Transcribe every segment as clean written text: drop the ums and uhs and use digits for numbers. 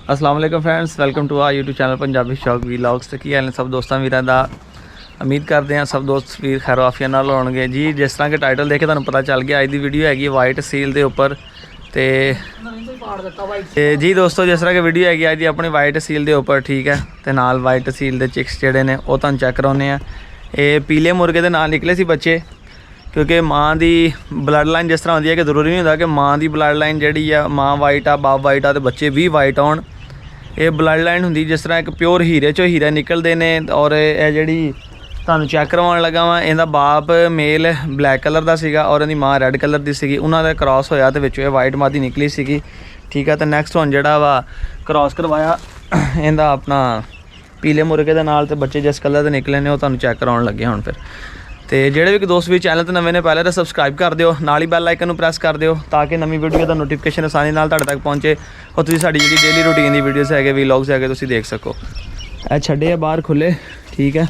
अस्सलाम वालेकुम friends, welcome to our YouTube channel Punjabi Shauq vlogs. तो की हाल ने सब दोस्तों वीरां दा। उम्मीद करते हैं सब दोस्त वीर खैर आफिया नाल होणगे जी। जिस तरह के टाइटल देखे तुहानूं पता चल गया, अज की वीडियो हैगी वाइट सील के उपर। तो जी दोस्तों, जिस तरह की वीडियो हैगी अज की अपनी वाइट सील के उपर, ठीक है। तो नाल वाइट सील के चिक्स जिहड़े ने वो तुहानूं चैक कराउने आ। ये पीले मुर्गे के नाल निकले सी बच्चे, क्योंकि माँ की ब्लड लाइन जिस तरह होंदी है कि जरूरी नहीं होंदा कि माँ की ब्लड लाइन जी माँ वाइट आ बाप वाइट आ तो बच्चे भी वाइट आउण। ये ब्लड लाइन होंदी जिस तरह एक प्योर हीरे चो हीरे निकलते हैं। और यह जी तुहानूं चैक करवाउण लगा वां, इहदा बाप मेल ब्लैक कलर का सीगा और इहदी माँ रैड कलर की सीगी। उन्हां दा क्रॉस होया तो विचों वाइट मादी निकली सीगी, ठीक है। तो नैक्सट हुण जिहड़ा वा क्रॉस करवाया इहदा अपना पीले मुर्गे दे नाल, ते बच्चे जिस कलर के निकले ने वो तुहानूं चैक कराउण लगे हुण। फिर तो जोड़े भी दोस्त भी चैनल तो नवे ने पहले तो सबसक्राइब कर दिओ, नाल ही बैल आइकन प्रेस कर दिओ ताकि नवी वीडियो का नोटिफिकेशन आसानी नाल तुहाडे तक पहुँचे और तुसीं साडी जिहड़ी डेली रूटीन की वीडियोस है व्लॉग्स है तुसीं देख सको। ए छड्डे आ बाहर खुले, ठीक है।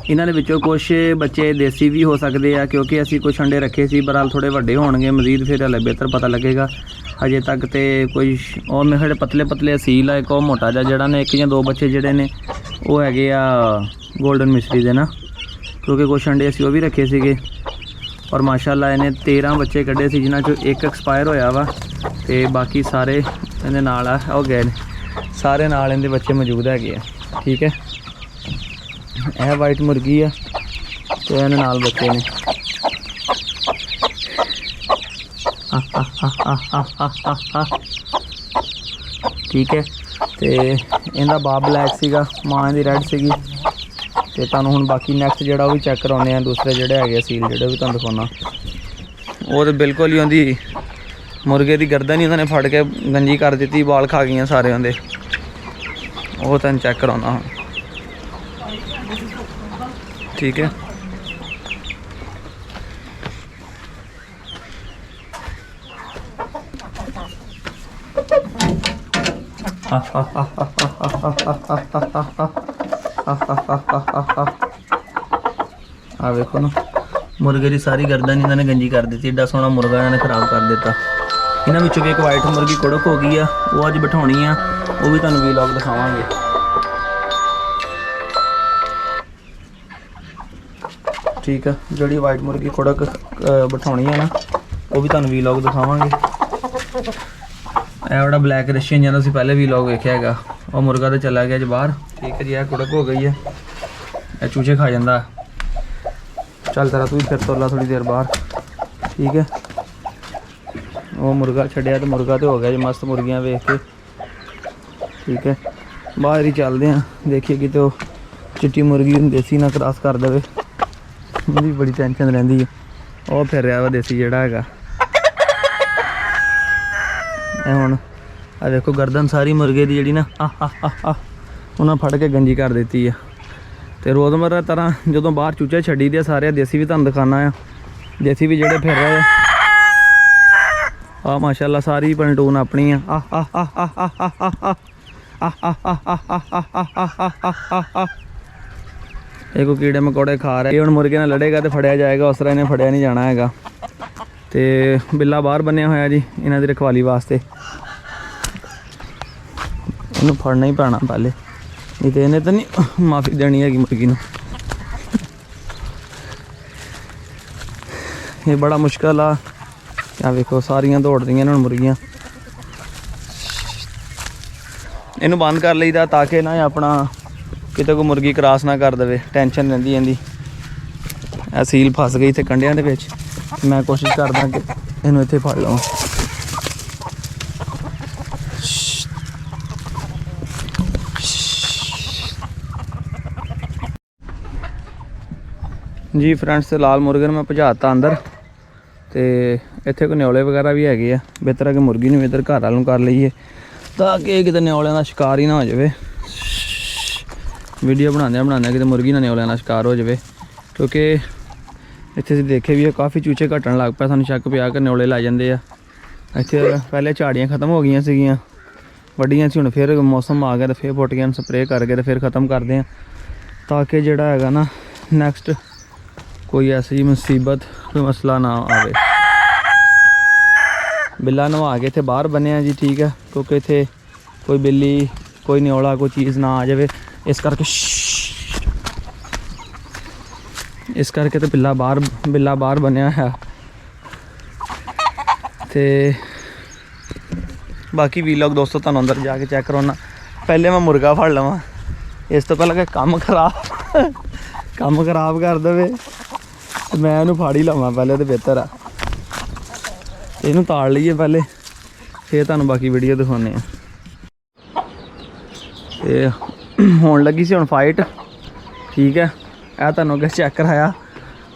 इन्हां दे विचों कुछ बच्चे देसी भी हो सकते हैं, क्योंकि असी कुछ अंडे रखे सी, बहरहाल थोड़े वड्डे होणगे मजीद फिर हले बेहतर पता लगेगा। अजे तक तो कोई और मेरे पतले पतले असील है, एक और मोटा जा जड़ा ने, एक या दो बच्चे जिहड़े ने वो हैगे आ गोल्डन मिसरी दे ना, क्योंकि कुछ अंडे असी वो भी रखे सीगे। और माशाअल्लाह इन्हें 13 बच्चे कढ़े सी, जिन्हां चों एक एक्सपायर होया वा ते बाकी सारे इहदे नाल हो गए ने, सारे नाल इहदे बच्चे मौजूद हैगे आ, ठीक है। यह वाइट मुर्गी है तो इहदे नाल बच्चे ने। ठीक है। तो इहदा बाप ब्लैक सीगा, माँ दी रैड सीगी। तो तुहानूं हुण बाकी नैक्सट जिहड़ा वो भी चैक कराउने आ, दूसरे जिहड़े हैगे सील जिहड़े भी तुहानूं दिखाउणा। वो तो बिल्कुल ही उहदी मुर्गे की गर्दन ही उन्होंने फड़ के गंजी कर दी, बाल खा गई सारे उहदे। वो तुहानूं चैक कराउणा हुण, ठीक है। आ देखो ना, मुर्गे की सारी गर्दन इन्होंने गंजी कर दी, एडा सोहना मुर्गा इन्होंने खराब कर दिता। इन्होंने विचों एक वाइट मुर्गी कुड़क हो गई है, वो अज बिठाउणी आ, वो भी तुहानूं व्लॉग दिखावांगे, ठीक है। जी वाइट मुर्गी कुड़क बिठाउणी है ना, वो भी तुहानूं व्लॉग दिखावांगे। यह बड़ा ब्लैक रशियन जिहदा असीं पहले व्लॉग वेखिआ हैगा, वो मुर्गा तो चला गया जी बाहर, ठीक है जी। यह कुड़क हो गई है, यह चूचे खा जाता। चल तेरा तू ही फिर तोला थोड़ी देर बाहर, ठीक है। वो मुर्गा छड्डिया तो मुर्गा तो हो गया जी मस्त मुर्गियां वेख के, ठीक है। बाहर ही चलते हैं, देखिए कि तो चिट्टी मुर्गी देसी ना क्रॉस कर दे, मेरी बड़ी टेंशन रहिंदी है। वो फिर रहा वा देसी जिहड़ा हैगा। हुण आ देखो गर्दन सारी मुर्गे की जिहड़ी ना उन्हें फड़ के गंजी कर दी है। तो रोज़मर्रा तरह जो बाहर चूचे छड्डी दे सारे देसी भी तुहानूं दिखाना है, देसी भी जिहड़े फिर रहे आ माशाअल्लाह सारी पंटून अपनी है। एक कीड़े मकोड़े खा रहे, हुण मुर्गे नाल लड़ेगा तो फड़िया जाएगा, उस तरह इन्हें फड़िया नहीं जाना हैगा। तो बिल्ला बाहर बनिया होया जी इन्हां दी रखवाली वास्ते, इन्हूं फड़ना ही पैना पहले, नहीं तो इन्हें तो नहीं माफ़ी देनी हैगी मुर्गी नूं। ये बड़ा मुश्किल आ, क्या वेखो सारियां दौड़ रही हुण मुर्गियां। इनू बंद कर लईदा ताकि ना अपना किते कोई मुर्गी क्रॉस ना कर दे, टेंशन रहिंदी इहदी। सील फस गई इत्थे कंडियां दे विच, मैं कोशिश करदा कि इनू इत्थे फड़ लवां। जी फ्रेंड्स, लाल मुर्गे मैं भजाता अंदर, तो इत्थे कोई न्योले वगैरह भी हैगे आ, बेहतर है कि मुर्गी नूं इधर घर वालों कर लईए ताकि किते न्योलियां दा शिकार ही ना हो जाए। वीडियो बनाने कि मुर्गी ना न्योलियां दा शिकार हो जाए, क्योंकि इत्थे देखे भी काफ़ी चूचे घटन लग पे, सानूं शक पिया कि न्योले लै जांदे आ। इत्थे पहले झाड़ियाँ खत्म हो गई सीगियां, ਵੱਡੀਆਂ ਸੀ, ਹੁਣ ਫਿਰ ਮੌਸਮ ਆ ਗਿਆ ਤੇ ਫਿਰ ਪੁੱਟ ਗਏ, ਸਪਰੇਅ ਕਰਕੇ ਤੇ ਫਿਰ ख़त्म ਕਰਦੇ ਹਾਂ ਤਾਂ ਕਿ ਜਿਹੜਾ ਹੈਗਾ ਨਾ ਨੈਕਸਟ ਕੋਈ ਐਸੀ ਮੁਸੀਬਤ ਕੋਈ ਮਸਲਾ ਨਾ ਆਵੇ। ਬਿੱਲਾ ਨਵਾ ਕੇ ਇੱਥੇ ਬਾਹਰ ਬੰਨਿਆ ਜੀ, ਠੀਕ ਹੈ, ਕਿਉਂਕਿ ਇੱਥੇ ਕੋਈ ਬਿੱਲੀ ਕੋਈ ਨਿਓਲਾ ਕੋਈ ਚੀਜ਼ ਨਾ ਆ ਜਾਵੇ, ਇਸ ਕਰਕੇ ਤੇ ਬਿੱਲਾ ਬਾਹਰ ਬੰਨਿਆ ਹੈ। ਤੇ ਬਾਕੀ ਵੀਲੌਗ ਦੋਸਤੋ ਤੁਹਾਨੂੰ ਅੰਦਰ ਜਾ ਕੇ ਚੈੱਕ ਕਰਾਉਣਾ। ਪਹਿਲੇ ਮੈਂ ਮੁਰਗਾ ਫੜ ਲਵਾਂ, ਇਸ ਤੋਂ ਪਹਿਲਾਂ ਕਿ ਕੰਮ ਖਰਾਬ ਕਰ ਦੇਵੇ ਤੇ ਮੈਂ ਇਹਨੂੰ ਫੜ ਹੀ ਲਵਾਂ ਪਹਿਲੇ, ਤੇ ਬਿਹਤਰ ਆ ਇਹਨੂੰ ਤਾੜ ਲਈਏ ਪਹਿਲੇ, ਫਿਰ ਤੁਹਾਨੂੰ ਬਾਕੀ ਵੀਡੀਓ ਦਿਖਾਉਂਦੇ ਆ। ਤੇ ਹੋਣ ਲੱਗੀ ਸੀ ਹੁਣ ਫਾਈਟ, ਠੀਕ ਹੈ। ਇਹ ਤੁਹਾਨੂੰ ਅੱਗੇ ਚੈੱਕ ਕਰਾਇਆ,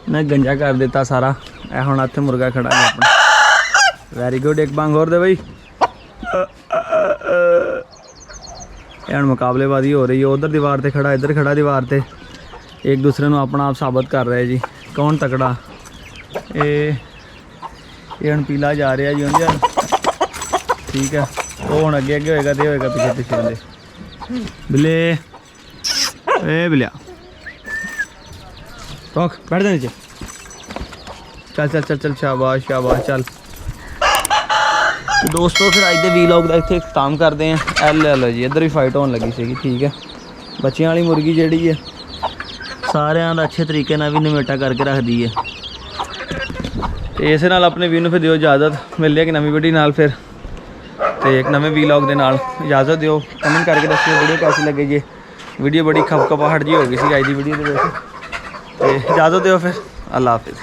ਮੈਂ ਗੰਜਾ ਕਰ ਦਿੱਤਾ ਸਾਰਾ। ਇਹ ਹੁਣ ਇੱਥੇ ਮੁਰਗਾ ਖੜਾ ਹੈ ਆਪਣਾ, ਵੈਰੀ ਗੁੱਡ, ਇੱਕ ਬਾਂਗ ਹੋਰ ਦੇ ਬਈ। ਇਹ ਹੁਣ ਮੁਕਾਬਲੇਬਾਜ਼ੀ ਹੋ ਰਹੀ ਹੈ, ਉਧਰ ਦੀਵਾਰ ਤੇ ਖੜਾ, ਇੱਧਰ ਖੜਾ ਦੀਵਾਰ ਤੇ, ਇੱਕ ਦੂਸਰੇ ਨੂੰ ਆਪਣਾ ਆਪ ਸਾਬਤ ਕਰ ਰਹੇ ਜੀ ਕੌਣ ਤਕੜਾ। ਇਹ ਹੁਣ ਪੀਲਾ ਜਾ ਰਿਹਾ ਜੀ ਉਹਦੇ, ਠੀਕ ਹੈ। ਉਹ ਹੁਣ ਅੱਗੇ ਹੋਏਗਾ ਤੇ ਹੋਏਗਾ ਪਿੱਛੇ ਹੁੰਦੇ। ਬਿੱਲੇ ए बिलिया रोक बैठ जा नीचे, चल चल चल चल, शाबाश शाबाश, चल। दोस्तों फिर अज के वीलॉग का इतने खत्म करते हैं। लो जी इधर भी फाइट होने लगी सी, ठीक है। बच्चों वाली मुर्गी जी है सारिਆਂ ਦਾ अच्छे तरीके ਨਾਲ भी निमेटा करके रख दी है। तो इस नाल अपने व्यू फिर दिओ इजाज़त, मिलते हैं कि नवी वीडियो नाल फिर तो एक नवे वीलॉग के नाल। इजाज़त दिओ, कमेंट करके दस्सिओ वीडियो कैसी लगी जी। वीडियो बड़ी खपखपाहट जी हो गई सी अज की वीडियो के। इजाज़त दिओ फिर, अल्लाह हाफिज़।